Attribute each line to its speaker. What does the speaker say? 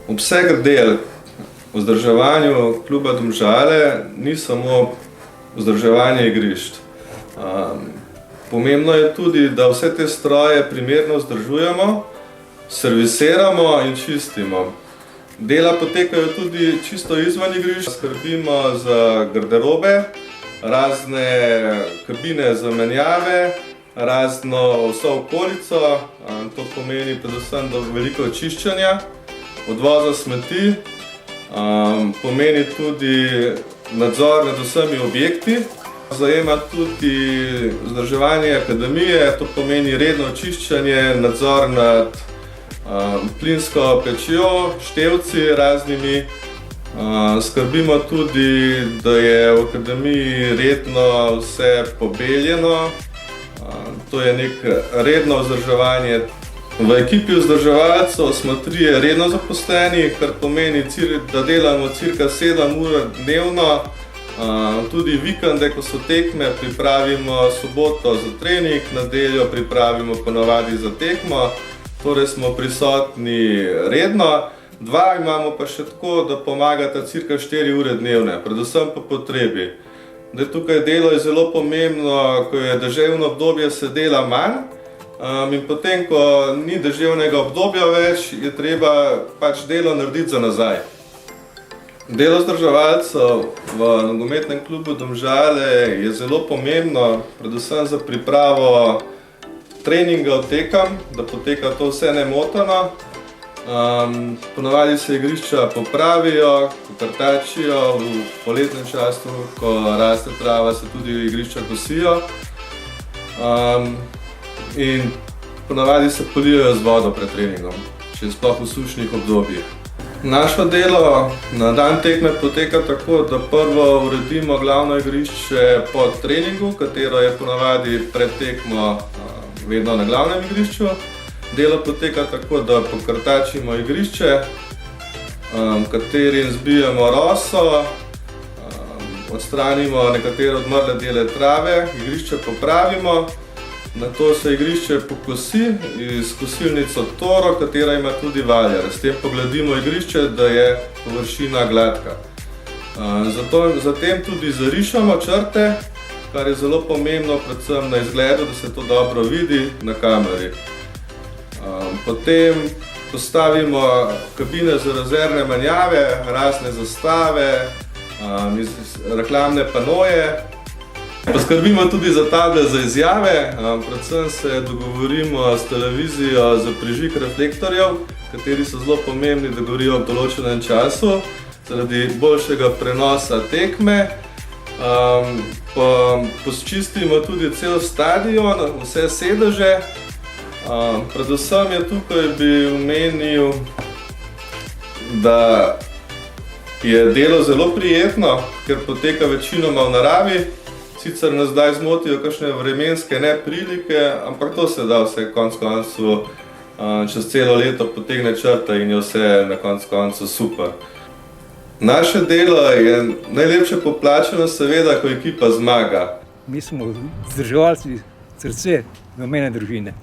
Speaker 1: Obseg del v vzdrževanju kluba Domžale ni samo vzdrževanje igrišč. Pomembno je tudi, da vse te stroje primerno vzdržujemo, servisiramo in čistimo. Dela potekajo tudi čisto izven igrišč. Skrbimo za garderobe, razne kabine za menjave, razno vso okolico. To pomeni predvsem veliko čiščenja, odvoza smeti, pomeni tudi nadzor nad vsemi objekti. Zajema tudi vzdrževanje akademije, to pomeni redno čiščenje, nadzor nad plinsko pečjo, števci raznimi. Skrbimo tudi, da je v akademiji redno vse pobeljeno. To je neko redno vzdrževanje. V ekipi vzdrževalcev smo 3 redno zaposleni, kar pomeni, da delamo cirka 7 ur dnevno. Tudi vikende, ko so tekme, pripravimo soboto za trening, nedeljo pripravimo ponavadi za tekmo. Torej smo prisotni redno. 2 imamo pa še tako, da pomagata cirka 4 ure dnevne, predvsem po potrebi. Tukaj delo je zelo pomembno, ko je deževno obdobje, se dela manj. In potem, ko ni deževnega obdobja več, je treba pač delo narediti za nazaj. Delo vzdrževalcev v nogometnem klubu Domžale je zelo pomembno, predvsem za pripravo treningov, tekem, da poteka to vse nemoteno. Ponavadi se igrišča popravijo, pokrtačijo, v poletnem času, ko raste trava, se tudi igrišča kosijo. In ponavadi se polijejo z vodo pred treningom, še sploh v sušnih obdobjih. Naše delo na dan tekme poteka tako, da prvo uredimo glavno igrišče po treningu, katero je ponavadi pred tekmo vedno na glavnem igrišču. Delo poteka tako, da pokrtačimo igrišče, katerim zbijemo roso, odstranimo nekatere odmrle dele trave, igrišče popravimo. Nato se igrišče pokosi iz kosilnico Toro, katera ima tudi valjar. S tem pogladimo igrišče, da je površina gladka. Zatem tudi zarišamo črte, kar je zelo pomembno, predvsem na izgledu, da se to dobro vidi na kameri. Potem postavimo kabine za rezervne menjave, razne zastave, reklamne panoje. Poskrbimo tudi za table za izjave, predvsem se dogovorimo s televizijo za prižig reflektorjev, kateri so zelo pomembni, da gorijo v določenem času, zaradi boljšega prenosa tekme. Počistimo tudi cel stadion, vse sedeže. Predvsem je tukaj bi omenil, da je delo zelo prijetno, ker poteka večinoma v naravi. Sicer nas zdaj zmotijo kakšne vremenske neprilike, ampak to se da vse konec koncev čez celo leto potegne črta in je vse na konec koncev super. Naše delo je najlepše poplačano seveda, ko ekipa zmaga.
Speaker 2: Mi smo vzdrževalci srce domene družine.